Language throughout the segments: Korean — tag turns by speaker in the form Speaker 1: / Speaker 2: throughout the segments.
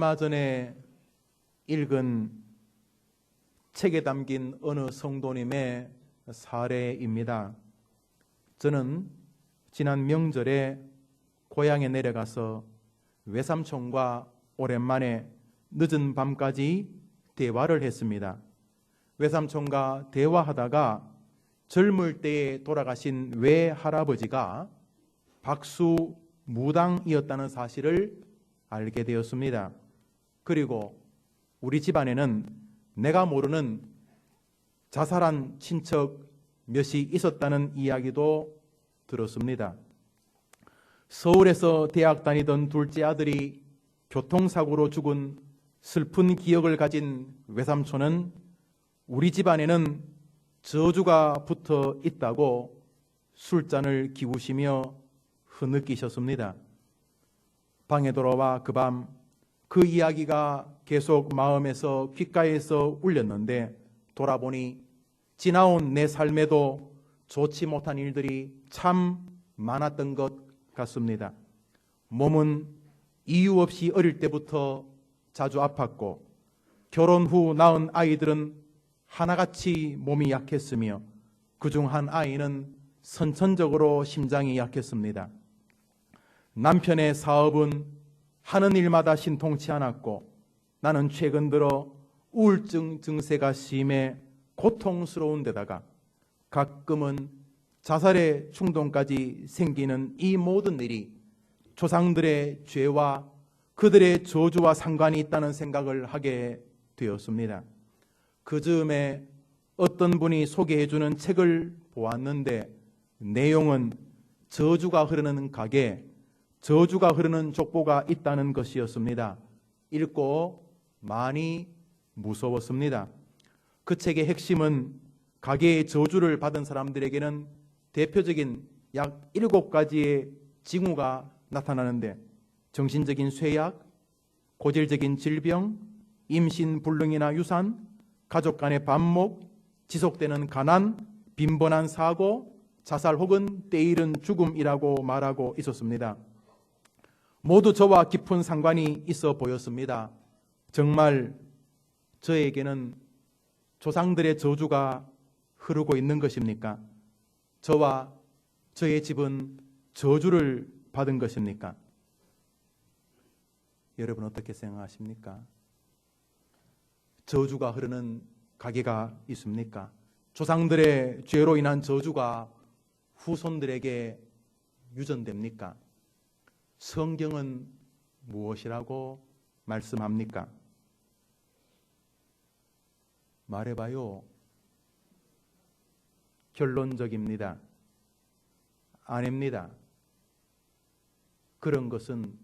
Speaker 1: 얼마 전에 읽은 책에 담긴 어느 성도님의 사례입니다. 저는 지난 명절에 고향에 내려가서 외삼촌과 오랜만에 늦은 밤까지 대화를 했습니다. 외삼촌과 대화하다가 젊을 때에 돌아가신 외할아버지가 박수무당이었다는 사실을 알게 되었습니다. 그리고 우리 집안에는 내가 모르는 자살한 친척 몇이 있었다는 이야기도 들었습니다. 서울에서 대학 다니던 둘째 아들이 교통사고로 죽은 슬픈 기억을 가진 외삼촌은 우리 집안에는 저주가 붙어 있다고 술잔을 기우시며 흐느끼셨습니다. 방에 돌아와 그 밤 그 이야기가 계속 마음에서 귓가에서 울렸는데 돌아보니 지나온 내 삶에도 좋지 못한 일들이 참 많았던 것 같습니다. 몸은 이유 없이 어릴 때부터 자주 아팠고 결혼 후 낳은 아이들은 하나같이 몸이 약했으며 그중 한 아이는 선천적으로 심장이 약했습니다. 남편의 사업은 하는 일마다 신통치 않았고 나는 최근 들어 우울증 증세가 심해 고통스러운 데다가 가끔은 자살의 충동까지 생기는 이 모든 일이 조상들의 죄와 그들의 저주와 상관이 있다는 생각을 하게 되었습니다. 그 즈음에 어떤 분이 소개해주는 책을 보았는데 내용은 저주가 흐르는 가게, 저주가 흐르는 족보가 있다는 것이었습니다. 읽고 많이 무서웠습니다. 그 책의 핵심은 가게의 저주를 받은 사람들에게는 대표적인 약 7가지의 징후가 나타나는데 정신적인 쇠약, 고질적인 질병, 임신, 불능이나 유산, 가족 간의 반목, 지속되는 가난, 빈번한 사고, 자살 혹은 때이른 죽음이라고 말하고 있었습니다. 모두 저와 깊은 상관이 있어 보였습니다. 정말 저에게는 조상들의 저주가 흐르고 있는 것입니까? 저와 저의 집은 저주를 받은 것입니까? 여러분 어떻게 생각하십니까? 저주가 흐르는 가게가 있습니까? 조상들의 죄로 인한 저주가 후손들에게 유전됩니까? 성경은 무엇이라고 말씀합니까? 말해봐요. 결론적입니다. 아닙니다. 그런 것은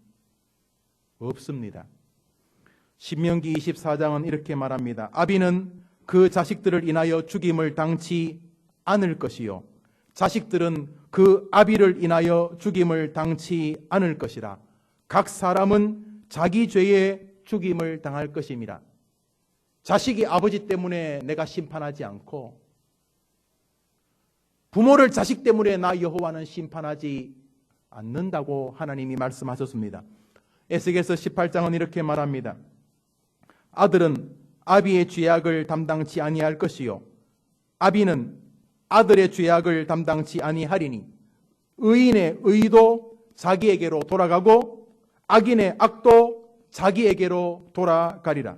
Speaker 1: 없습니다. 신명기 24장은 이렇게 말합니다. 아비는 그 자식들을 인하여 죽임을 당치 않을 것이요 자식들은 그 아비를 인하여 죽임을 당치 않을 것이라. 각 사람은 자기 죄에 죽임을 당할 것임이라. 자식이 아버지 때문에 내가 심판하지 않고 부모를 자식 때문에 나 여호와는 심판하지 않는다고 하나님이 말씀하셨습니다. 에스겔서 18장은 이렇게 말합니다. 아들은 아비의 죄악을 담당치 아니할 것이요 아비는 아들의 죄악을 담당치 아니하리니 의인의 의도 자기에게로 돌아가고 악인의 악도 자기에게로 돌아가리라.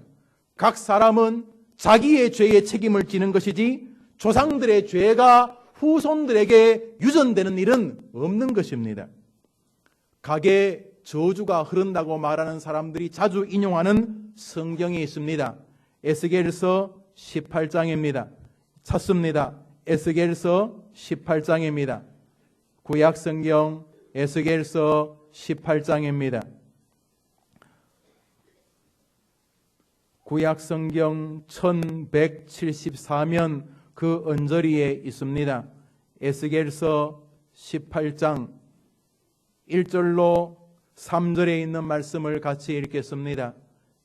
Speaker 1: 각 사람은 자기의 죄의 책임을 지는 것이지 조상들의 죄가 후손들에게 유전되는 일은 없는 것입니다. 가게에 저주가 흐른다고 말하는 사람들이 자주 인용하는 성경이 있습니다. 에스겔서 18장입니다. 찾습니다. 에스겔서 18장입니다. 구약성경 에스겔서 18장입니다. 구약성경 1174면 그 언저리에 있습니다. 에스겔서 18장 1절로 3절에 있는 말씀을 같이 읽겠습니다.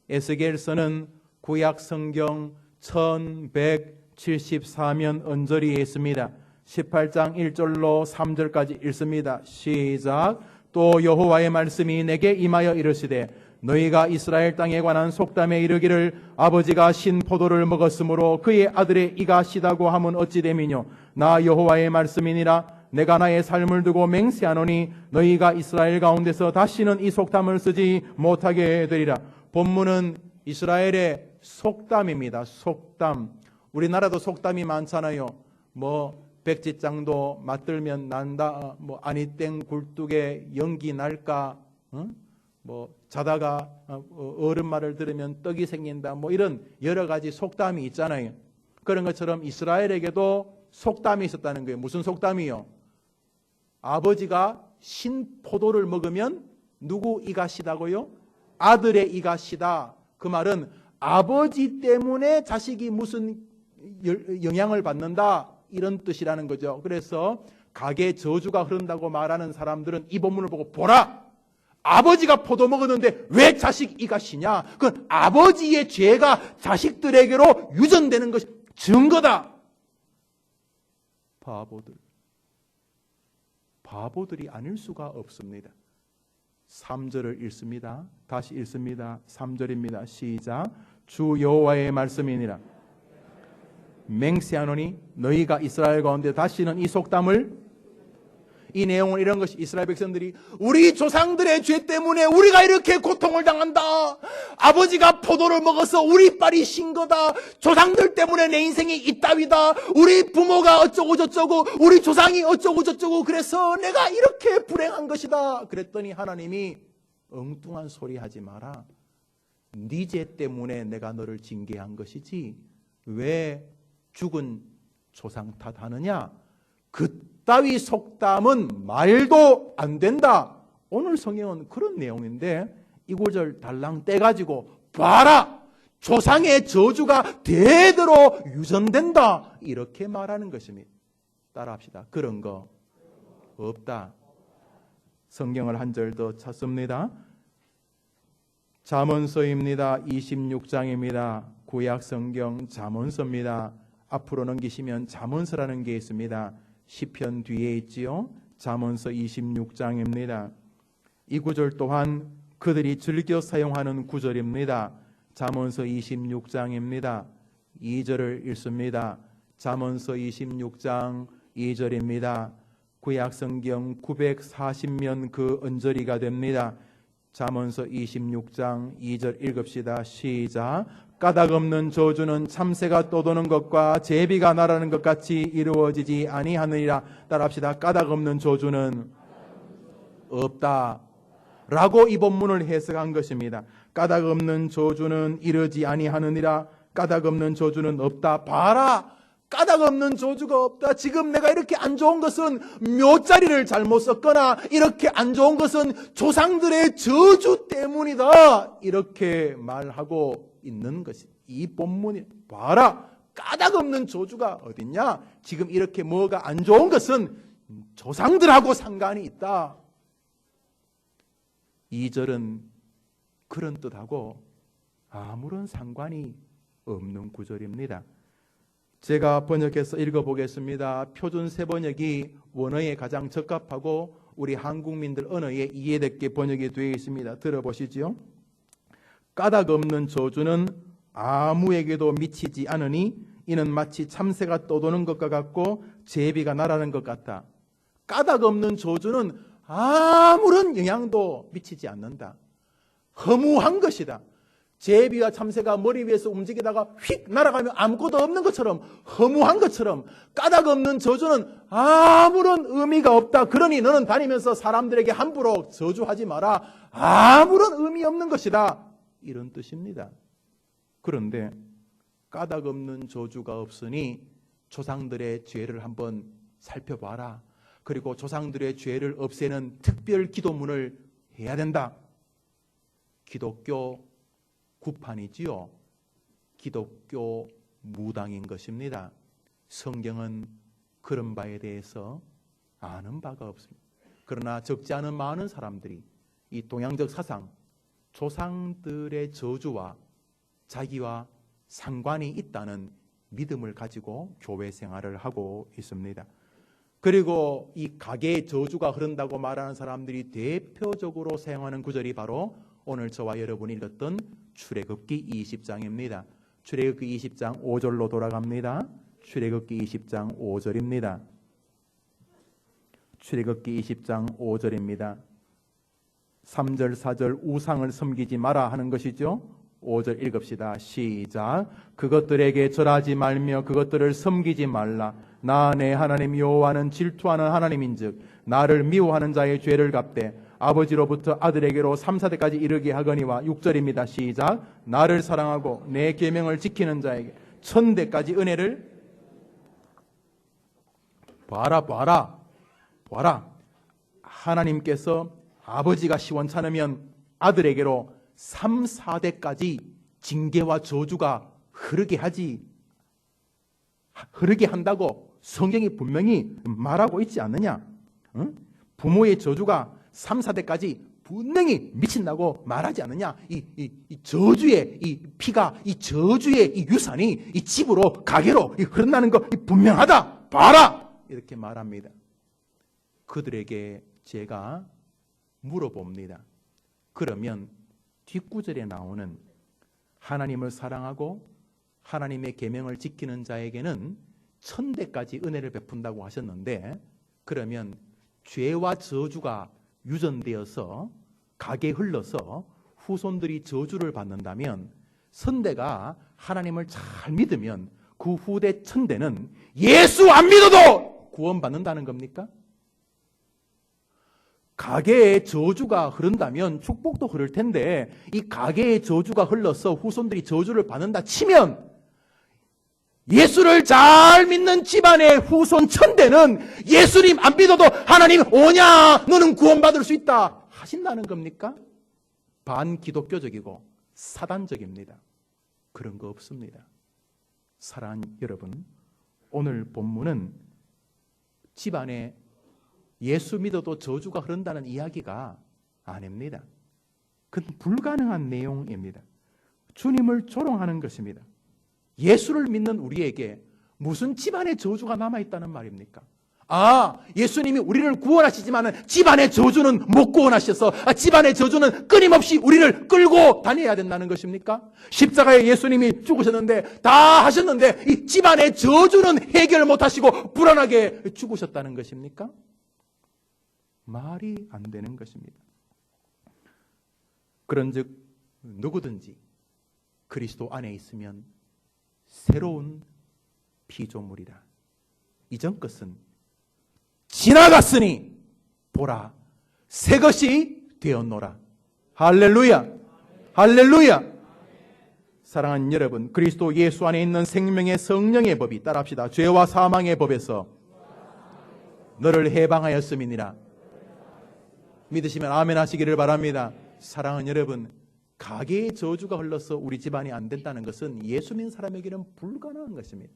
Speaker 1: 에스겔서는 구약성경 1174면 언저리에 있습니다. 18장 1절로 3절까지 읽습니다. 시작. 또 여호와의 말씀이 내게 임하여 이르시되 너희가 이스라엘 땅에 관한 속담에 이르기를 아버지가 신 포도를 먹었으므로 그의 아들의 이가 시다고 함은 어찌 됨이뇨. 나 여호와의 말씀이니라. 내가 나의 삶을 두고 맹세하노니 너희가 이스라엘 가운데서 다시는 이 속담을 쓰지 못하게 되리라. 본문은 이스라엘의 속담입니다. 속담. 우리나라도 속담이 많잖아요. 백지장도 맞들면 난다. 아니땡 굴뚝에 연기 날까. 자다가 어른 말을 들으면 떡이 생긴다. 이런 여러 가지 속담이 있잖아요. 그런 것처럼 이스라엘에게도 속담이 있었다는 거예요. 무슨 속담이요? 아버지가 신 포도를 먹으면 누구 이가 시다고요? 아들의 이가 시다. 그 말은 아버지 때문에 자식이 무슨 영향을 받는다, 이런 뜻이라는 거죠. 그래서 가게 저주가 흐른다고 말하는 사람들은 이 본문을 보고 보라! 아버지가 포도 먹었는데 왜 자식 이가 시냐? 그건 아버지의 죄가 자식들에게로 유전되는 것이 증거다. 바보들이 아닐 수가 없습니다. 3절을 읽습니다. 다시 읽습니다. 3절입니다. 시작. 주 여호와의 말씀이니라. 맹세하노니 너희가 이스라엘 가운데 다시는 이 속담을, 이 내용은 이런 것이, 이스라엘 백성들이 우리 조상들의 죄 때문에 우리가 이렇게 고통을 당한다. 아버지가 포도를 먹어서 우리 빨이 신 거다. 조상들 때문에 내 인생이 이따위다. 우리 부모가 어쩌고 저쩌고, 우리 조상이 어쩌고 저쩌고, 그래서 내가 이렇게 불행한 것이다. 그랬더니 하나님이 엉뚱한 소리 하지 마라. 네 죄 때문에 내가 너를 징계한 것이지 왜 죽은 조상 탓하느냐? 그따위 속담은 말도 안 된다. 오늘 성경은 그런 내용인데 이 구절 달랑 떼가지고 봐라! 조상의 저주가 대대로 유전된다. 이렇게 말하는 것입니다. 따라합시다. 그런 거 없다. 성경을 한 절 더 찾습니다. 잠언서입니다. 26장입니다. 구약 성경 잠언서입니다. 앞으로 넘기시면 잠언서라는 게 있습니다. 시편 뒤에 있지요. 잠언서 26장입니다. 이 구절 또한 그들이 즐겨 사용하는 구절입니다. 잠언서 26장입니다. 2절을 읽습니다. 잠언서 26장 2절입니다. 구약 성경 940면 그 언저리가 됩니다. 잠언서 26장 2절 읽읍시다. 시작. 까닭 없는 저주는 참새가 떠도는 것과 제비가 날아가는 것 같이 이루어지지 아니하느니라. 따라합시다. 까닭 없는 저주는 없다 라고 이 본문을 해석한 것입니다. 까닭 없는 저주는 이르지 아니하느니라. 까닭 없는 저주는 없다. 봐라! 까닭 없는 저주가 없다. 지금 내가 이렇게 안 좋은 것은 묘자리를 잘못 썼거나 이렇게 안 좋은 것은 조상들의 저주 때문이다. 이렇게 말하고 있는 것이 이 본문이. 봐라! 까닭 없는 저주가 어딨냐? 지금 이렇게 뭐가 안 좋은 것은 조상들하고 상관이 있다. 2절은 그런 뜻하고 아무런 상관이 없는 구절입니다. 제가 번역해서 읽어보겠습니다. 표준 세번역이 원어에 가장 적합하고 우리 한국민들 언어에 이해되게 번역이 되어 있습니다. 들어보시죠. 까닭 없는 저주는 아무에게도 미치지 않으니 이는 마치 참새가 떠도는 것과 같고 제비가 날아가는 것 같다. 까닭 없는 저주는 아무런 영향도 미치지 않는다. 허무한 것이다. 제비와 참새가 머리 위에서 움직이다가 휙 날아가면 아무것도 없는 것처럼, 허무한 것처럼 까닭 없는 저주는 아무런 의미가 없다. 그러니 너는 다니면서 사람들에게 함부로 저주하지 마라. 아무런 의미 없는 것이다. 이런 뜻입니다. 그런데 까닭 없는 저주가 없으니 조상들의 죄를 한번 살펴봐라. 그리고 조상들의 죄를 없애는 특별 기도문을 해야 된다. 기독교 구판이지요. 기독교 무당인 것입니다. 성경은 그런 바에 대해서 아는 바가 없습니다. 그러나 적지 않은 많은 사람들이 이 동양적 사상, 조상들의 저주와 자기와 상관이 있다는 믿음을 가지고 교회 생활을 하고 있습니다. 그리고 이 가게의 저주가 흐른다고 말하는 사람들이 대표적으로 사용하는 구절이 바로 오늘 저와 여러분이 읽었던 출애굽기 20장입니다. 출애굽기 20장 5절로 돌아갑니다. 출애굽기 20장 5절입니다. 출애굽기 20장 5절입니다. 3절 4절 우상을 섬기지 마라 하는 것이죠. 5절 읽읍시다. 시작. 그것들에게 절하지 말며 그것들을 섬기지 말라. 나 내 하나님 여호와는 질투하는 하나님인즉 나를 미워하는 자의 죄를 갚되 아버지로부터 아들에게로 3, 4대까지 이르게 하거니와. 6절입니다. 시작. 나를 사랑하고 내 계명을 지키는 자에게 1000대까지 은혜를 봐라. 하나님께서 아버지가 시원찮으면 아들에게로 3, 4대까지 징계와 저주가 흐르게 한다고 성경이 분명히 말하고 있지 않느냐? 응? 부모의 저주가 3, 4대까지 분명히 미친다고 말하지 않느냐? 이 저주의 이 피가, 이 저주의 이 유산이 이 집으로 가게로 흐른다는 거 분명하다. 봐라! 이렇게 말합니다. 그들에게 제가 물어봅니다. 그러면 뒷구절에 나오는 하나님을 사랑하고 하나님의 계명을 지키는 자에게는 1000대까지 은혜를 베푼다고 하셨는데, 그러면 죄와 저주가 유전되어서 가게에 흘러서 후손들이 저주를 받는다면, 선대가 하나님을 잘 믿으면 그 후대 1000대는 예수 안 믿어도 구원받는다는 겁니까? 가계에 저주가 흐른다면 축복도 흐를 텐데, 이 가계에 저주가 흘러서 후손들이 저주를 받는다 치면 예수를 잘 믿는 집안의 후손 1000대는 예수님 안 믿어도 하나님 오냐 너는 구원받을 수 있다 하신다는 겁니까? 반기독교적이고 사단적입니다. 그런 거 없습니다. 사랑하는 여러분, 오늘 본문은 집안에 예수 믿어도 저주가 흐른다는 이야기가 아닙니다. 그건 불가능한 내용입니다. 주님을 조롱하는 것입니다. 예수를 믿는 우리에게 무슨 집안의 저주가 남아있다는 말입니까? 예수님이 우리를 구원하시지만 집안의 저주는 못 구원하셔서 집안의 저주는 끊임없이 우리를 끌고 다녀야 된다는 것입니까? 십자가에 예수님이 죽으셨는데 다 하셨는데 이 집안의 저주는 해결 못하시고 불안하게 죽으셨다는 것입니까? 말이 안 되는 것입니다. 그런즉 누구든지 그리스도 안에 있으면 새로운 피조물이라. 이전 것은 지나갔으니 보라 새 것이 되었노라. 할렐루야. 할렐루야. 사랑하는 여러분, 그리스도 예수 안에 있는 생명의 성령의 법이, 따라합시다. 죄와 사망의 법에서 너를 해방하였음이니라. 믿으시면 아멘 하시기를 바랍니다. 사랑하는 여러분, 가계의 저주가 흘러서 우리 집안이 안 된다는 것은 예수 믿는 사람에게는 불가능한 것입니다.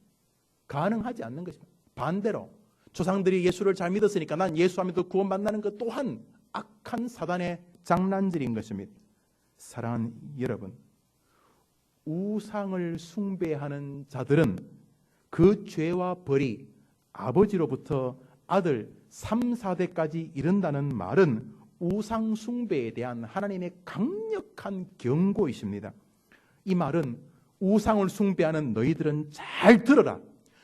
Speaker 1: 가능하지 않는 것입니다. 반대로 조상들이 예수를 잘 믿었으니까 난 예수 안 믿어 구원받는다는 것 또한 악한 사단의 장난질인 것입니다. 사랑하는 여러분, 우상을 숭배하는 자들은 그 죄와 벌이 아버지로부터 아들 3, 4대까지 이른다는 말은 우상 숭배에 대한 하나님의 강력한 경고이십니다. 이 말은 우상을 숭배하는 너희들은 잘 들어라.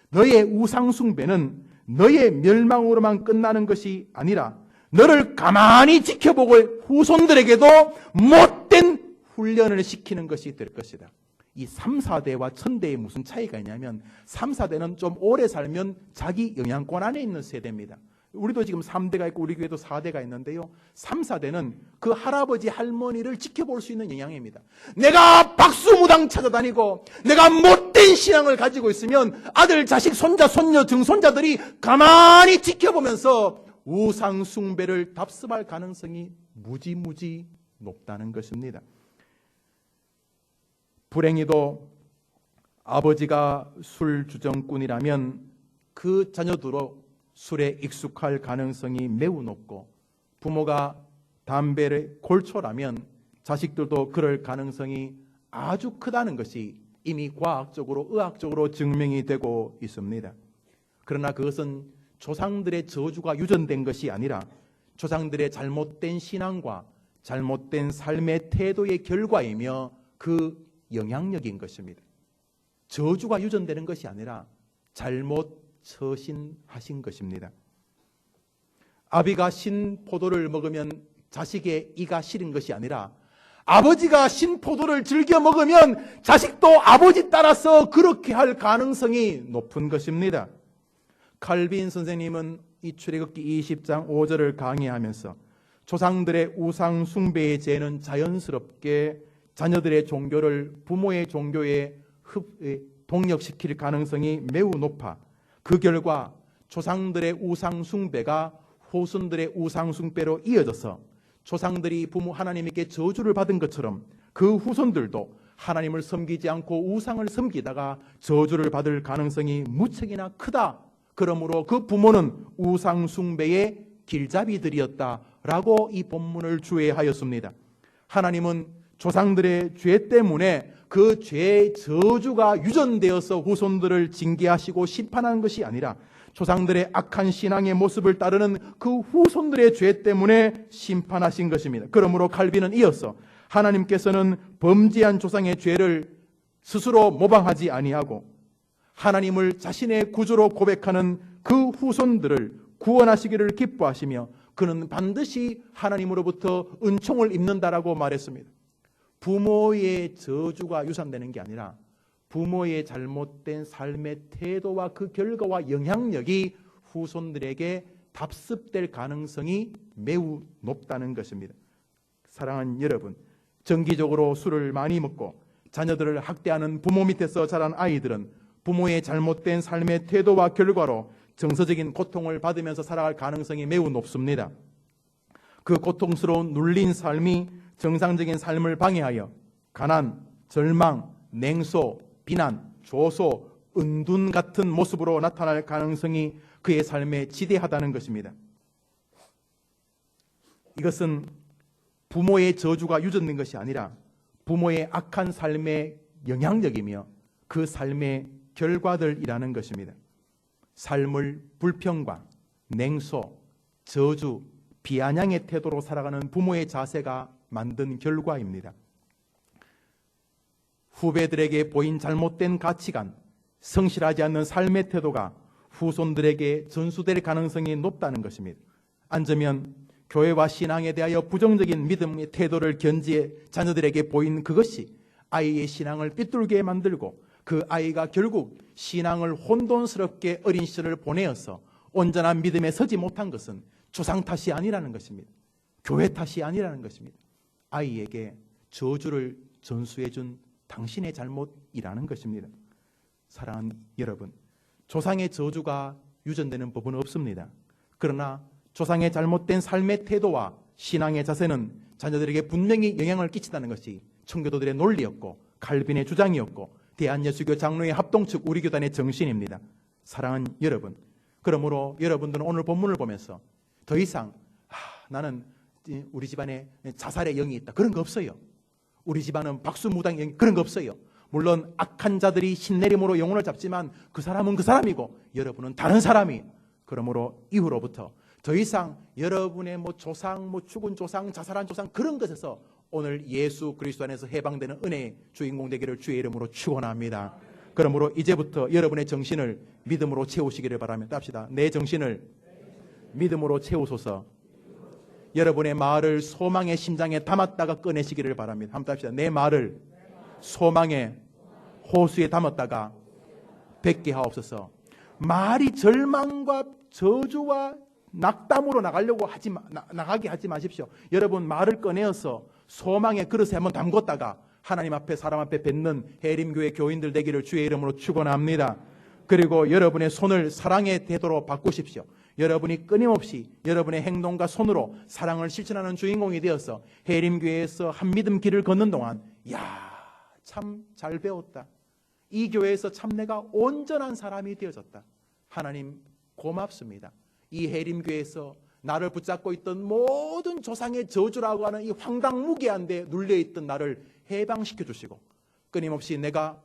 Speaker 1: 너의 우상 숭배는 너의 멸망으로만 끝나는 것이 아니라 너를 가만히 지켜보고 후손들에게도 못된 훈련을 시키는 것이 될 것이다. 이 3, 4대와 1000대에 무슨 차이가 있냐면 3, 4대는 좀 오래 살면 자기 영향권 안에 있는 세대입니다. 우리도 지금 3대가 있고 우리 교회도 4대가 있는데요. 3, 4대는 그 할아버지 할머니를 지켜볼 수 있는 영향입니다. 내가 박수무당 찾아다니고 내가 못된 신앙을 가지고 있으면 아들, 자식, 손자, 손녀, 증손자들이 가만히 지켜보면서 우상 숭배를 답습할 가능성이 무지무지 높다는 것입니다. 불행히도 아버지가 술주정꾼이라면 그 자녀들로 술에 익숙할 가능성이 매우 높고, 부모가 담배를 골초라면 자식들도 그럴 가능성이 아주 크다는 것이 이미 과학적으로, 의학적으로 증명이 되고 있습니다. 그러나 그것은 조상들의 저주가 유전된 것이 아니라 조상들의 잘못된 신앙과 잘못된 삶의 태도의 결과이며 그 영향력인 것입니다. 저주가 유전되는 것이 아니라 잘못 처신하신 것입니다. 아비가 신 포도를 먹으면 자식의 이가 시린 것이 아니라 아버지가 신 포도를 즐겨 먹으면 자식도 아버지 따라서 그렇게 할 가능성이 높은 것입니다. 칼빈 선생님은 이 출애굽기 20장 5절을 강의하면서 조상들의 우상 숭배의 죄는 자연스럽게 자녀들의 종교를 부모의 종교에 동력시킬 가능성이 매우 높아 그 결과 조상들의 우상 숭배가 후손들의 우상 숭배로 이어져서 조상들이 부모 하나님께 저주를 받은 것처럼 그 후손들도 하나님을 섬기지 않고 우상을 섬기다가 저주를 받을 가능성이 무척이나 크다. 그러므로 그 부모는 우상 숭배의 길잡이들이었다라고 이 본문을 주의하였습니다. 하나님은 조상들의 죄 때문에 그 죄의 저주가 유전되어서 후손들을 징계하시고 심판하는 것이 아니라 조상들의 악한 신앙의 모습을 따르는 그 후손들의 죄 때문에 심판하신 것입니다. 그러므로 칼빈은 이어서 하나님께서는 범죄한 조상의 죄를 스스로 모방하지 아니하고 하나님을 자신의 구주로 고백하는 그 후손들을 구원하시기를 기뻐하시며 그는 반드시 하나님으로부터 은총을 입는다라고 말했습니다. 부모의 저주가 유산되는 게 아니라 부모의 잘못된 삶의 태도와 그 결과와 영향력이 후손들에게 답습될 가능성이 매우 높다는 것입니다. 사랑하는 여러분, 정기적으로 술을 많이 먹고 자녀들을 학대하는 부모 밑에서 자란 아이들은 부모의 잘못된 삶의 태도와 결과로 정서적인 고통을 받으면서 살아갈 가능성이 매우 높습니다. 그 고통스러운 눌린 삶이 정상적인 삶을 방해하여 가난, 절망, 냉소, 비난, 조소, 은둔 같은 모습으로 나타날 가능성이 그의 삶에 지대하다는 것입니다. 이것은 부모의 저주가 유전된 것이 아니라 부모의 악한 삶의 영향력이며 그 삶의 결과들이라는 것입니다. 삶을 불평과 냉소, 저주, 비아냥의 태도로 살아가는 부모의 자세가 만든 결과입니다. 후배들에게 보인 잘못된 가치관, 성실하지 않는 삶의 태도가 후손들에게 전수될 가능성이 높다는 것입니다. 앉으면 교회와 신앙에 대하여 부정적인 믿음의 태도를 견지해 자녀들에게 보인 그것이 아이의 신앙을 삐뚤게 만들고 그 아이가 결국 신앙을 혼돈스럽게 어린 시절을 보내어서 온전한 믿음에 서지 못한 것은 조상 탓이 아니라는 것입니다. 교회 탓이 아니라는 것입니다. 아이에게 저주를 전수해 준 당신의 잘못이라는 것입니다. 사랑하는 여러분, 조상의 저주가 유전되는 법은 없습니다. 그러나 조상의 잘못된 삶의 태도와 신앙의 자세는 자녀들에게 분명히 영향을 끼친다는 것이 청교도들의 논리였고 칼빈의 주장이었고 대한예수교 장로의 합동측 우리 교단의 정신입니다. 사랑하는 여러분, 그러므로 여러분들은 오늘 본문을 보면서 더 이상 나는 우리 집안에 자살의 영이 있다 그런 거 없어요. 우리 집안은 박수무당 영이 그런 거 없어요. 물론 악한 자들이 신내림으로 영혼을 잡지만 그 사람은 그 사람이고 여러분은 다른 사람이. 그러므로 이후로부터 더 이상 여러분의 조상, 죽은 조상, 자살한 조상 그런 것에서 오늘 예수 그리스도 안에서 해방되는 은혜의 주인공 되기를 주의 이름으로 축원합니다. 그러므로 이제부터 여러분의 정신을 믿음으로 채우시기를 바랍니다. 합시다. 내 정신을 믿음으로 채우소서. 여러분의 말을 소망의 심장에 담았다가 꺼내시기를 바랍니다. 한번 합시다. 내 말을 소망의 호수에 담았다가 뱉게 하옵소서. 말이 절망과 저주와 낙담으로 나가게 하지 마십시오. 여러분 말을 꺼내어서 소망의 그릇에 한번 담궜다가 하나님 앞에 사람 앞에 뱉는 해림교회 교인들 되기를 주의 이름으로 축원합니다. 그리고 여러분의 손을 사랑의 태도로 바꾸십시오. 여러분이 끊임없이 여러분의 행동과 손으로 사랑을 실천하는 주인공이 되어서 해림교회에서 한믿음 길을 걷는 동안 참 잘 배웠다. 이 교회에서 참 내가 온전한 사람이 되어졌다. 하나님 고맙습니다. 이 해림교회에서 나를 붙잡고 있던 모든 조상의 저주라고 하는 이 황당무계한 데 눌려있던 나를 해방시켜 주시고 끊임없이 내가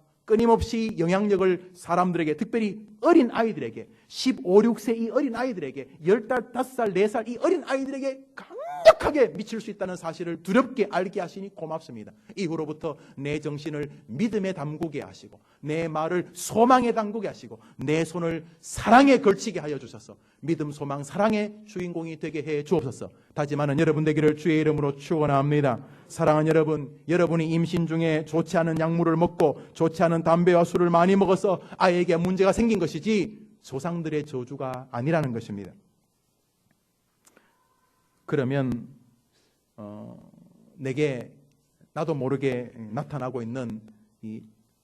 Speaker 1: 영향력을 사람들에게 특별히 어린 아이들에게 15, 16세 이 어린 아이들에게 10살, 5살, 4살 이 어린 아이들에게 강력하게 미칠 수 있다는 사실을 두렵게 알게 하시니 고맙습니다. 이후로부터 내 정신을 믿음에 담그게 하시고 내 말을 소망에 담그게 하시고 내 손을 사랑에 걸치게 하여 주셔서 믿음, 소망, 사랑의 주인공이 되게 해 주옵소서. 다짐하는 여러분 되기를 주의 이름으로 축원합니다. 사랑하는 여러분, 여러분이 임신 중에 좋지 않은 약물을 먹고 좋지 않은 담배와 술을 많이 먹어서 아이에게 문제가 생긴 것이지 조상들의 저주가 아니라는 것입니다. 그러면 내게 나도 모르게 나타나고 있는 이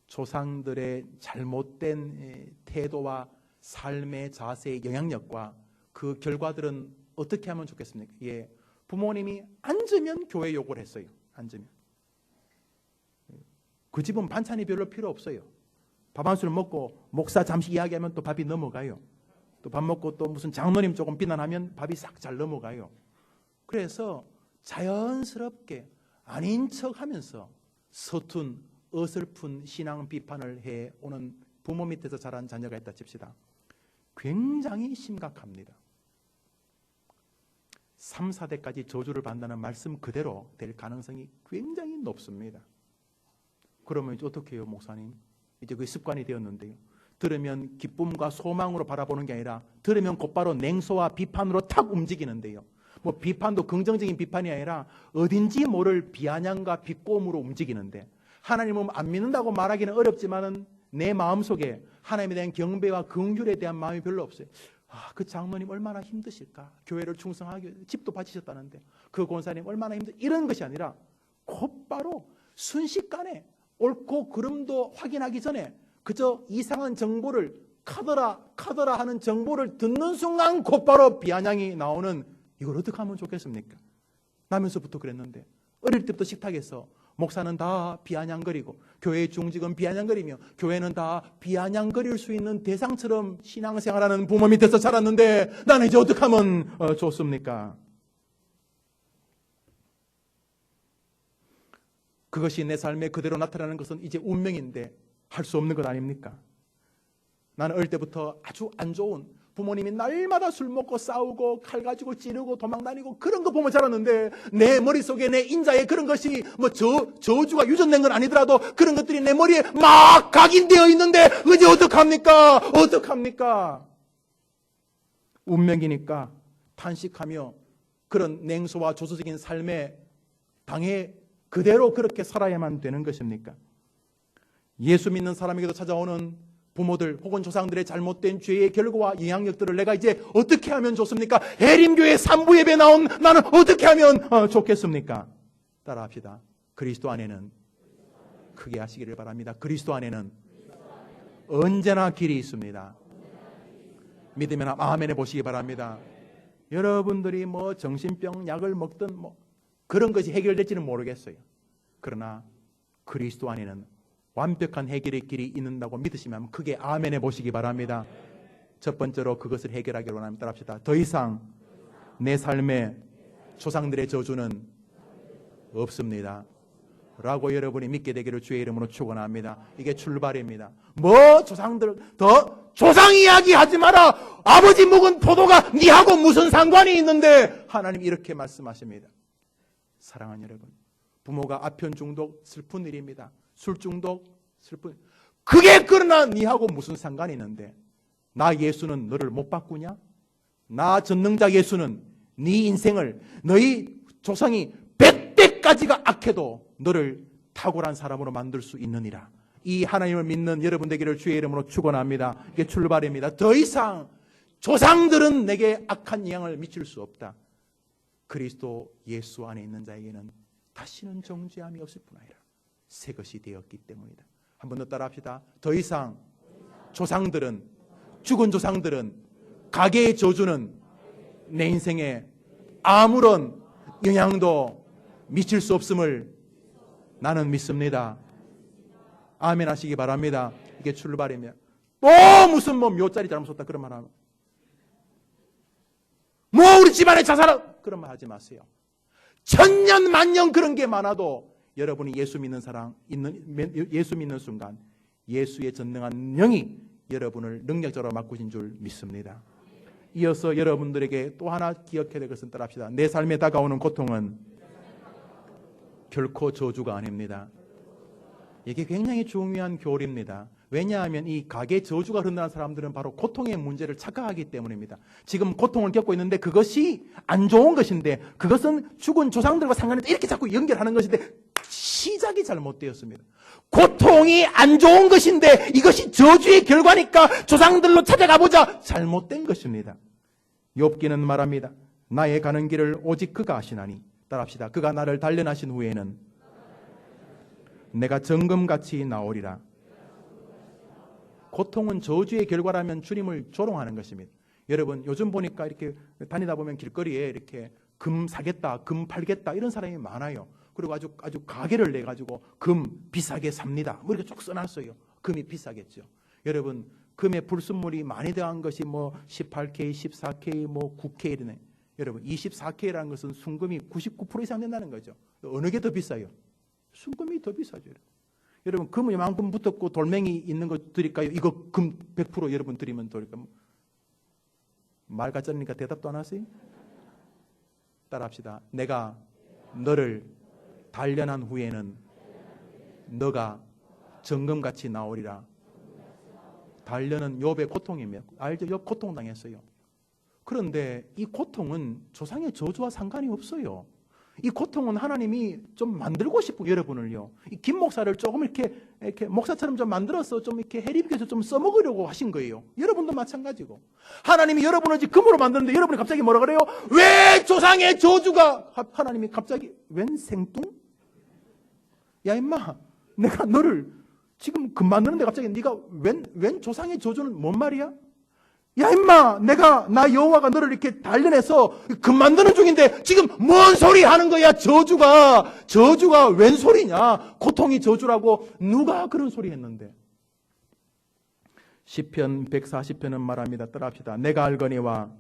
Speaker 1: 조상들의 잘못된 태도와 삶의 자세의 영향력과 그 결과들은 어떻게 하면 좋겠습니까? 예, 부모님이 앉으면 교회 욕을 했어요. 앉으면. 그 집은 반찬이 별로 필요 없어요. 밥 한 술 먹고 목사 잠시 이야기하면 또 밥이 넘어가요. 또 밥 먹고 또 무슨 장로님 조금 비난하면 밥이 싹 잘 넘어가요. 그래서 자연스럽게 아닌 척하면서 서툰 어설픈 신앙 비판을 해오는 부모 밑에서 자란 자녀가 있다 칩시다. 굉장히 심각합니다. 3, 4대까지 저주를 받는다는 말씀 그대로 될 가능성이 굉장히 높습니다. 그러면 이제 어떻게 해요, 목사님? 이제 그게 습관이 되었는데요. 들으면 기쁨과 소망으로 바라보는 게 아니라 들으면 곧바로 냉소와 비판으로 탁 움직이는데요. 뭐 비판도 긍정적인 비판이 아니라 어딘지 모를 비아냥과 비꼬음으로 움직이는데, 하나님은 안 믿는다고 말하기는 어렵지만은 내 마음속에 하나님에 대한 경배와 긍휼에 대한 마음이 별로 없어요. 그 장로님 얼마나 힘드실까? 교회를 충성하기, 집도 바치셨다는데 그 권사님 얼마나 이런 것이 아니라 곧바로 순식간에 옳고 그름도 확인하기 전에 그저 이상한 정보를 카더라 하는 정보를 듣는 순간 곧바로 비아냥이 나오는, 이걸 어떻게 하면 좋겠습니까? 나면서부터 그랬는데, 어릴 때부터 식탁에서 목사는 다 비아냥거리고 교회의 중직은 비아냥거리며 교회는 다 비아냥거릴 수 있는 대상처럼 신앙생활하는 부모 밑에서 자랐는데 나는 이제 어떻게 하면 좋습니까? 그것이 내 삶에 그대로 나타나는 것은 이제 운명인데 할 수 없는 것 아닙니까? 나는 어릴 때부터 아주 안 좋은, 부모님이 날마다 술 먹고 싸우고 칼 가지고 찌르고 도망다니고 그런 거 보면 자랐는데, 내 머릿속에 내 인자에 그런 것이 뭐 저주가 유전된 건 아니더라도 그런 것들이 내 머리에 막 각인되어 있는데 이제 어떡합니까? 어떡합니까? 운명이니까 탄식하며 그런 냉소와 조소적인 삶에 당해 그대로 그렇게 살아야만 되는 것입니까? 예수 믿는 사람에게도 찾아오는 부모들 혹은 조상들의 잘못된 죄의 결과와 영향력들을 내가 이제 어떻게 하면 좋습니까? 해림교회 3부 예배 나온 나는 어떻게 하면 좋겠습니까? 따라합시다. 그리스도 안에는, 크게 하시기를 바랍니다. 그리스도 안에는 언제나 길이 있습니다. 믿으면 아멘 해보시기 바랍니다. 여러분들이 뭐 정신병 약을 먹든 뭐 그런 것이 해결될지는 모르겠어요. 그러나 그리스도 안에는 완벽한 해결의 길이 있는다고 믿으시면 크게 아멘 해보시기 바랍니다. 첫 번째로 그것을 해결하기를 원합니다. 따라합시다. 더 이상 내 삶에 조상들의 저주는 없습니다 라고 여러분이 믿게 되기를 주의 이름으로 축원합니다. 이게 출발입니다. 뭐 조상들, 더 조상 이야기 하지 마라. 아버지 묵은 포도가 니하고 무슨 상관이 있는데, 하나님 이렇게 말씀하십니다. 사랑하는 여러분, 부모가 아편 중독 슬픈 일입니다. 술 중독 슬픈, 그게 그러나 니하고 무슨 상관이 있는데, 나 예수는 너를 못 바꾸냐? 나 전능자 예수는 네 인생을, 너희 조상이 100대까지가 악해도 너를 탁월한 사람으로 만들 수 있느니라. 이 하나님을 믿는 여러분 되기를 주의 이름으로 축원합니다. 이게 출발입니다. 더 이상 조상들은 내게 악한 영향을 미칠 수 없다. 그리스도 예수 안에 있는 자에게는 다시는 정죄함이 없을 뿐 아니라 새 것이 되었기 때문이다. 한 번 더 따라합시다. 더 이상 조상들은, 죽은 조상들은, 가계의 저주는 내 인생에 아무런 영향도 미칠 수 없음을 나는 믿습니다. 아멘 하시기 바랍니다. 이게 출발이면 또 무슨 뭐 묘짜리 잘못 썼다 그런 말 하면, 뭐 우리 집안에 자살한 그런 말 하지 마세요. 천년 만년 그런 게 많아도 여러분이 예수 믿는 사람, 예수 믿는 순간 예수의 전능한 영이 여러분을 능력적으로 바꾸신 줄 믿습니다. 이어서 여러분들에게 또 하나 기억해야 될 것은 따라합시다. 내 삶에 다가오는 고통은 결코 저주가 아닙니다. 이게 굉장히 중요한 교리입니다. 왜냐하면 이 가계 저주가 흐른다는 사람들은 바로 고통의 문제를 착각하기 때문입니다. 지금 고통을 겪고 있는데 그것이 안 좋은 것인데, 그것은 죽은 조상들과 상관이 이렇게 자꾸 연결하는 것인데 시작이 잘못되었습니다. 고통이 안 좋은 것인데 이것이 저주의 결과니까 조상들로 찾아가보자, 잘못된 것입니다. 욥기는 말합니다. 나의 가는 길을 오직 그가 아시나니, 따라합시다. 그가 나를 단련하신 후에는 내가 정금같이 나오리라. 고통은 저주의 결과라면 주님을 조롱하는 것입니다. 여러분, 요즘 보니까 이렇게 다니다 보면 길거리에 이렇게 금 사겠다, 금 팔겠다 이런 사람이 많아요. 그리고 아주 가게를 내 가지고 금 비싸게 삽니다, 뭐 이렇게 쭉 써놨어요. 금이 비싸겠죠. 여러분, 금의 불순물이 많이 더한 것이 뭐 18K, 14K, 뭐 9K 이러네. 여러분, 24K라는 것은 순금이 99% 이상 된다는 거죠. 어느 게 더 비싸요? 순금이 더 비싸죠. 여러분, 금이 이만큼 붙었고 돌멩이 있는 거 드릴까요? 이거 금 100% 여러분 드리면 드릴까요? 말 같자니까 대답도 안 하세요? 따라합시다. 내가 너를 단련한 후에는 너가 정금같이 나오리라. 단련은 욥의 고통이며, 알죠? 욥 고통당했어요. 그런데 이 고통은 조상의 저주와 상관이 없어요. 이 고통은 하나님이 좀 만들고 싶고, 여러분을요, 이 김 목사를 조금 이렇게 목사처럼 좀 만들어서 좀 이렇게 해리비켜서 좀 써먹으려고 하신 거예요. 여러분도 마찬가지고, 하나님이 여러분을 금으로 만드는데 여러분이 갑자기 뭐라 그래요? 왜 조상의 저주가? 하나님이 갑자기 웬 생뚱? 야 임마, 내가 너를 지금 금 만드는데 갑자기 네가 웬 조상의 저주는 뭔 말이야? 야 임마, 나 여호와가 너를 이렇게 단련해서 금 만드는 중인데 지금 뭔 소리 하는 거야? 저주가 웬 소리냐? 고통이 저주라고 누가 그런 소리 했는데? 시편 140편은 말합니다. 따라합시다. 내가 알거니와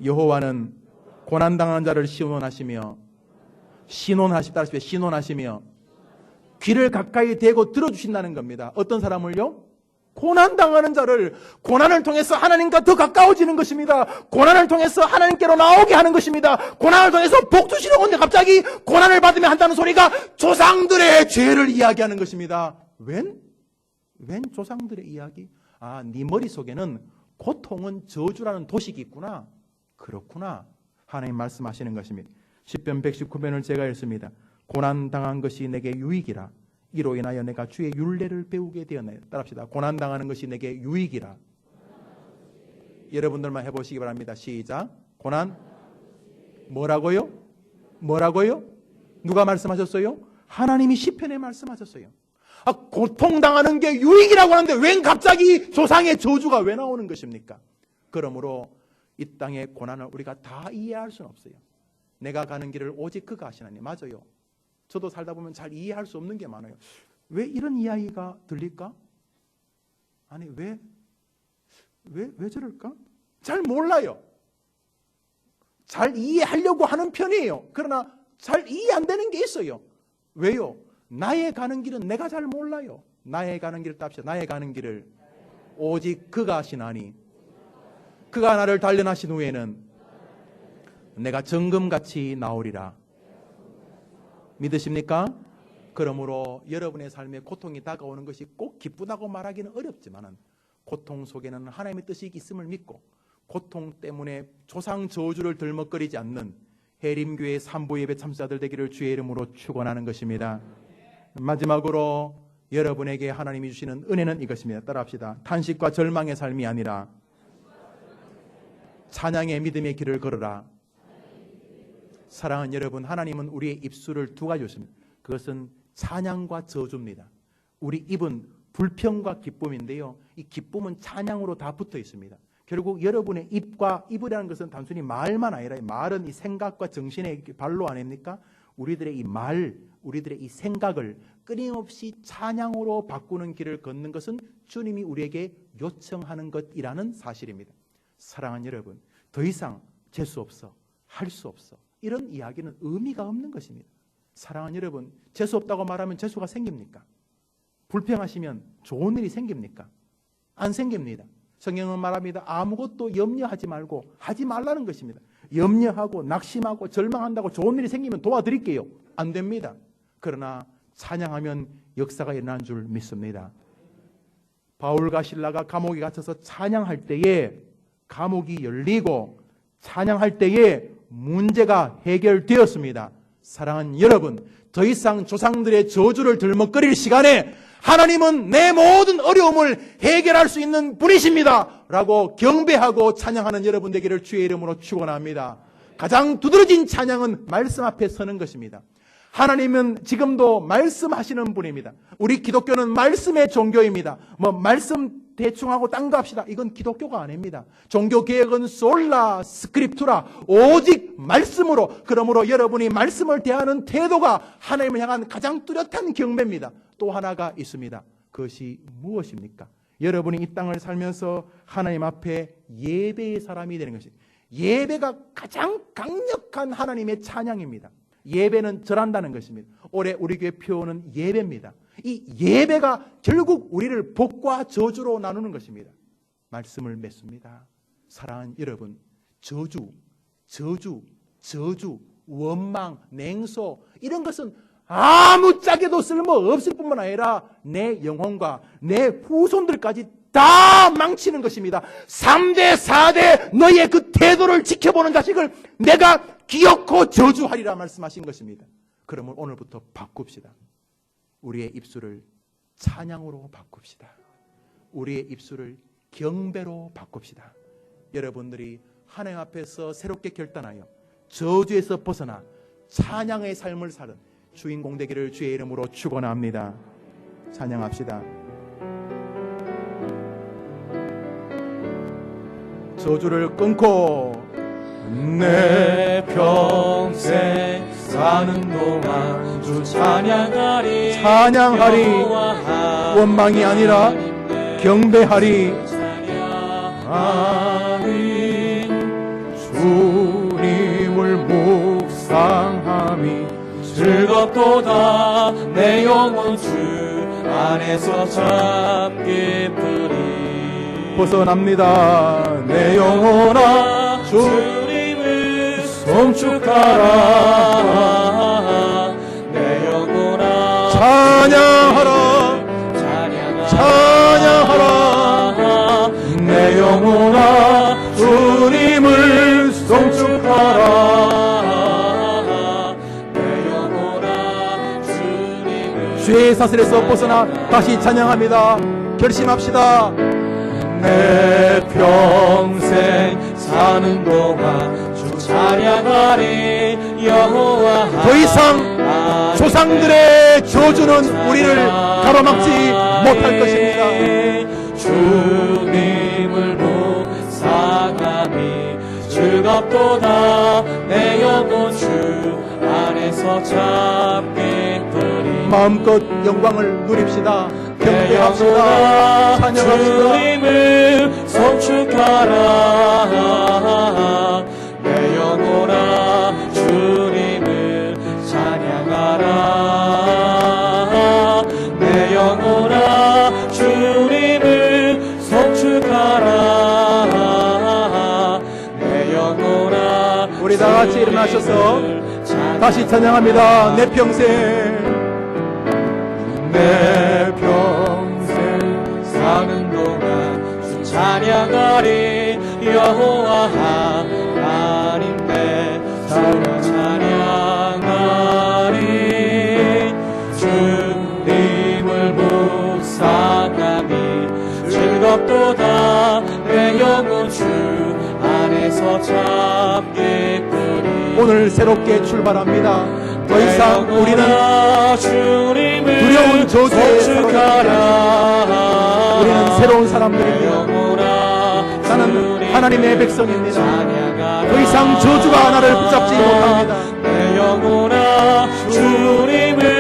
Speaker 1: 여호와는 고난당하는 자를 신원하시며 귀를 가까이 대고 들어주신다는 겁니다. 어떤 사람을요? 고난당하는 자를. 고난을 통해서 하나님과 더 가까워지는 것입니다. 고난을 통해서 하나님께로 나오게 하는 것입니다. 고난을 통해서 복 주시는 건데 갑자기 고난을 받으면 한다는 소리가 조상들의 죄를 이야기하는 것입니다. 웬 조상들의 이야기? 아, 네 머릿속에는 고통은 저주라는 도식이 있구나. 그렇구나. 하나님 말씀하시는 것입니다. 시편 119편을 제가 읽습니다. 고난당한 것이 내게 유익이라. 이로 인하여 내가 주의 율례를 배우게 되었네. 따라합시다. 고난당하는 것이 내게 유익이라. 여러분들만 해보시기 바랍니다. 시작. 고난. 뭐라고요? 누가 말씀하셨어요? 하나님이 시편에 말씀하셨어요. 고통당하는 게 유익이라고 하는데 웬 갑자기 조상의 저주가 왜 나오는 것입니까? 그러므로 이 땅의 고난을 우리가 다 이해할 수는 없어요. 내가 가는 길을 오직 그가 아시나니. 맞아요. 저도 살다 보면 잘 이해할 수 없는 게 많아요. 왜 이런 이야기가 들릴까? 아니, 왜 저럴까? 잘 몰라요. 잘 이해하려고 하는 편이에요. 그러나 잘 이해 안 되는 게 있어요. 왜요? 나의 가는 길은 내가 잘 몰라요. 나의 가는 길을 답시다. 나의 가는 길을 오직 그가 아시나니, 그가 나를 단련하신 후에는 내가 정금같이 나오리라. 믿으십니까? 그러므로 여러분의 삶에 고통이 다가오는 것이 꼭 기쁘다고 말하기는 어렵지만, 고통 속에는 하나님의 뜻이 있음을 믿고, 고통 때문에 조상 저주를 들먹거리지 않는 해림교회 산부예배 참사들 되기를 주의 이름으로 축원하는 것입니다. 마지막으로 여러분에게 하나님이 주시는 은혜는 이것입니다. 따라합시다. 탄식과 절망의 삶이 아니라 찬양의 믿음의 길을 걸어라. 사랑하는 여러분, 하나님은 우리의 입술을 두 가지 줬습니다. 그것은 찬양과 저주입니다. 우리 입은 불평과 기쁨인데요, 이 기쁨은 찬양으로 다 붙어 있습니다. 결국 여러분의 입이라는 것은 단순히 말만 아니라, 말은 이 생각과 정신의 발로 아닙니까? 우리들의 이 말, 우리들의 이 생각을 끊임없이 찬양으로 바꾸는 길을 걷는 것은 주님이 우리에게 요청하는 것이라는 사실입니다. 사랑하는 여러분, 더 이상 재수 없어, 할 수 없어, 이런 이야기는 의미가 없는 것입니다. 사랑하는 여러분, 재수 없다고 말하면 재수가 생깁니까? 불평하시면 좋은 일이 생깁니까? 안 생깁니다. 성경은 말합니다. 아무것도 염려하지 말고 하지 말라는 것입니다. 염려하고 낙심하고 절망한다고 좋은 일이 생기면 도와드릴게요. 안 됩니다. 그러나 찬양하면 역사가 일어나는 줄 믿습니다. 바울과 실라가 감옥에 갇혀서 찬양할 때에 감옥이 열리고 찬양할 때에 문제가 해결되었습니다. 사랑하는 여러분, 더 이상 조상들의 저주를 들먹거릴 시간에 하나님은 내 모든 어려움을 해결할 수 있는 분이십니다 라고 경배하고 찬양하는 여러분 되기를 주의 이름으로 축원합니다. 가장 두드러진 찬양은 말씀 앞에 서는 것입니다. 하나님은 지금도 말씀하시는 분입니다. 우리 기독교는 말씀의 종교입니다. 말씀 대충 하고 딴 거 합시다. 이건 기독교가 아닙니다. 종교 개혁은 솔라 스크립투라, 오직 말씀으로. 그러므로 여러분이 말씀을 대하는 태도가 하나님을 향한 가장 뚜렷한 경배입니다. 또 하나가 있습니다. 그것이 무엇입니까? 여러분이 이 땅을 살면서 하나님 앞에 예배의 사람이 되는 것입니다. 예배가 가장 강력한 하나님의 찬양입니다. 예배는 절한다는 것입니다. 올해 우리 교회 표어는 예배입니다. 이 예배가 결국 우리를 복과 저주로 나누는 것입니다. 말씀을 맺습니다. 사랑하는 여러분, 저주, 원망, 냉소 이런 것은 아무짝에도 쓸모없을 뿐만 아니라 내 영혼과 내 후손들까지 다 망치는 것입니다. 3대 4대 너희의 그 태도를 지켜보는 자식을 내가 기어코 저주하리라 말씀하신 것입니다. 그러면 오늘부터 바꿉시다. 우리의 입술을 찬양으로 바꿉시다. 우리의 입술을 경배로 바꿉시다. 여러분들이 하나님 앞에서 새롭게 결단하여 저주에서 벗어나 찬양의 삶을 사는 주인공 되기를 주의 이름으로 축원합니다. 찬양합시다. 저주를 끊고
Speaker 2: 내 평생 사는 동안 주 찬양하리
Speaker 1: 원망이 아니라 경배하리 주님을 묵상함이
Speaker 2: 즐겁도다 내 영혼 주 안에서 참 기쁘리
Speaker 1: 벗어납니다. 내 영혼아
Speaker 2: 주님을 송축하라 내 영혼아
Speaker 1: 찬양하라 내 영혼아 주님을 송축하라
Speaker 2: 내 영혼아 주님을
Speaker 1: 죄의 사슬에서 벗어나 다시 찬양합니다. 결심합시다.
Speaker 2: 내 평생 사는 동안 주 찬양하리 여호와
Speaker 1: 더 이상 조상들의 저주는 우리를 가로막지 못할 것입니다.
Speaker 2: 주님을 묵상함이 즐겁도다 내 영혼 주 안에서 참 기쁘리
Speaker 1: 마음껏 영광을 누립시다.
Speaker 2: 내
Speaker 1: 경배합시다.
Speaker 2: 영혼아
Speaker 1: 찬양합시다.
Speaker 2: 주님을 송축하라 내 영혼아 주님을 찬양하라 내 영혼아 주님을 송축하라 내 영혼아
Speaker 1: 우리 다 같이 일어나셔서 다시 찬양합니다. 내 평생
Speaker 2: 사는 동안 주 찬양하리 여호와 하나님 내 주를 찬양하리 주님을 묵상함이 즐겁도다 내 영혼 주 안에서 참 기쁘리
Speaker 1: 오늘 새롭게 출발합니다. 더 이상 우리는 두려운 저주에 사로잡히지 우리는 새로운 사람들입니다. 나는 하나님의 백성입니다. 더 이상 저주가 나를 붙잡지 못합니다.
Speaker 2: 내 영혼아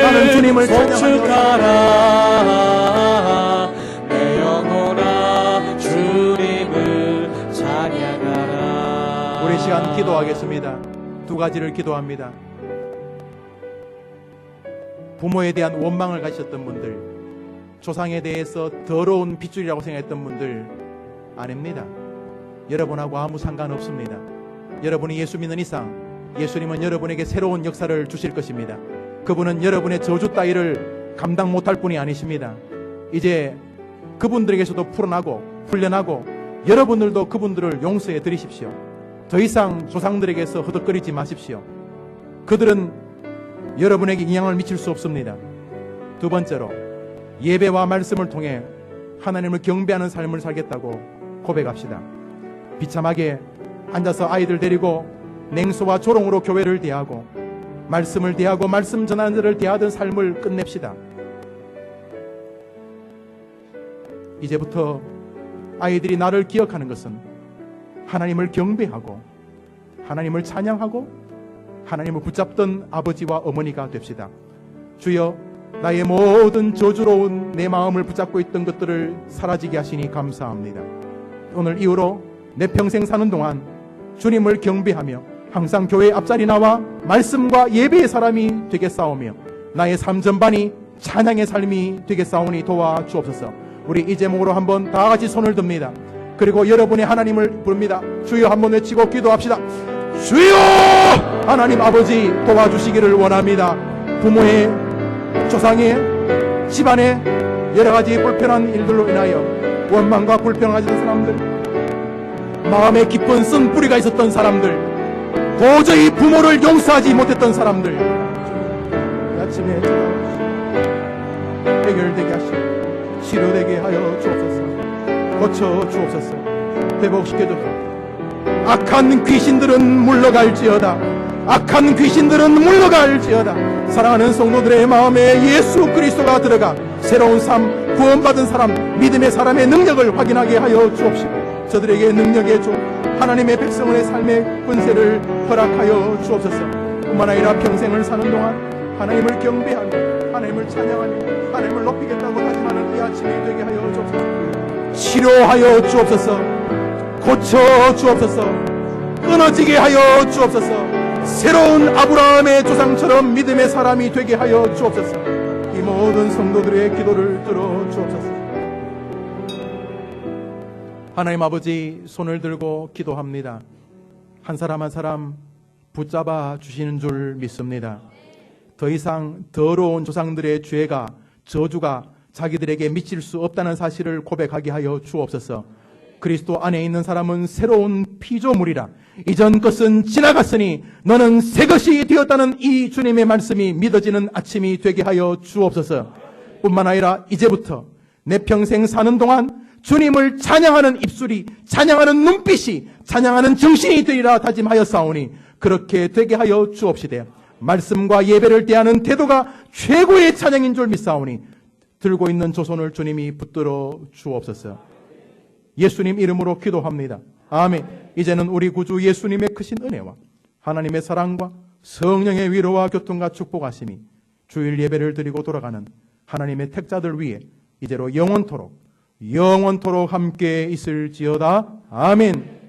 Speaker 1: 나는 주님을
Speaker 2: 찬양하라 내 영혼아 주님을 찬양하라
Speaker 1: 우리 시간 기도하겠습니다. 두 가지를 기도합니다. 부모에 대한 원망을 가지셨던 분들, 조상에 대해서 더러운 핏줄이라고 생각했던 분들 아닙니다. 여러분하고 아무 상관없습니다. 여러분이 예수 믿는 이상 예수님은 여러분에게 새로운 역사를 주실 것입니다. 그분은 여러분의 저주 따위를 감당 못할 분이 아니십니다. 이제 그분들에게서도 풀어나고 훈련하고 여러분들도 그분들을 용서해 드리십시오. 더 이상 조상들에게서 허덕거리지 마십시오. 그들은 여러분에게 영향을 미칠 수 없습니다. 두 번째로 예배와 말씀을 통해 하나님을 경배하는 삶을 살겠다고 고백합시다. 비참하게 앉아서 아이들 데리고 냉소와 조롱으로 교회를 대하고 말씀을 대하고 말씀 전하는 자를 대하던 삶을 끝냅시다. 이제부터 아이들이 나를 기억하는 것은 하나님을 경배하고 하나님을 찬양하고 하나님을 붙잡던 아버지와 어머니가 됩시다. 주여, 나의 모든 저주로운 내 마음을 붙잡고 있던 것들을 사라지게 하시니 감사합니다. 오늘 이후로 내 평생 사는 동안 주님을 경배하며 항상 교회 앞자리 나와 말씀과 예배의 사람이 되겠사오며 나의 삶 전반이 찬양의 삶이 되겠사오니 도와주옵소서. 우리 이 제목으로 한번 다 같이 손을 듭니다. 그리고 여러분의 하나님을 부릅니다. 주여 한번 외치고 기도합시다. 주여! 하나님 아버지 도와주시기를 원합니다. 부모의, 조상의, 집안의 여러가지 불편한 일들로 인하여 원망과 불평을 가지던 사람들, 마음에 깊은 쓴뿌리가 있었던 사람들, 도저히 부모를 용서하지 못했던 사람들, 이 아침에 해결되게 하시고 치료되게 하여 주옵소서. 고쳐 주옵소서. 회복시켜 주옵소서. 악한 귀신들은 물러갈지어다. 악한 귀신들은 물러갈지어다. 사랑하는 성도들의 마음에 예수 그리스도가 들어가 새로운 삶, 구원받은 사람, 믿음의 사람의 능력을 확인하게 하여 주옵시고 저들에게 능력의 주 하나님의 백성의 삶의 권세를 허락하여 주옵소서. 뿐만 아니라 평생을 사는 동안 하나님을 경배하며 하나님을 찬양하며 하나님을 높이겠다고 다짐하는 이 아침이 되게 하여 주옵소서. 치료하여 주옵소서. 고쳐 주옵소서. 끊어지게 하여 주옵소서. 새로운 아브라함의 조상처럼 믿음의 사람이 되게 하여 주옵소서. 이 모든 성도들의 기도를 들어 주옵소서. 하나님 아버지, 손을 들고 기도합니다. 한 사람 한 사람 붙잡아 주시는 줄 믿습니다. 더 이상 더러운 조상들의 죄가, 저주가 자기들에게 미칠 수 없다는 사실을 고백하게 하여 주옵소서. 그리스도 안에 있는 사람은 새로운 피조물이라. 이전 것은 지나갔으니 너는 새 것이 되었다는 이 주님의 말씀이 믿어지는 아침이 되게 하여 주옵소서. 뿐만 아니라 이제부터 내 평생 사는 동안 주님을 찬양하는 입술이, 찬양하는 눈빛이, 찬양하는 정신이 되리라 다짐하였사오니 그렇게 되게 하여 주옵시되 말씀과 예배를 대하는 태도가 최고의 찬양인 줄 믿사오니 들고 있는 조손을 주님이 붙들어 주옵소서. 예수님 이름으로 기도합니다. 아멘. 이제는 우리 구주 예수님의 크신 은혜와 하나님의 사랑과 성령의 위로와 교통과 축복하심이 주일 예배를 드리고 돌아가는 하나님의 택자들 위해 이제로 영원토록 함께 있을지어다. 아멘.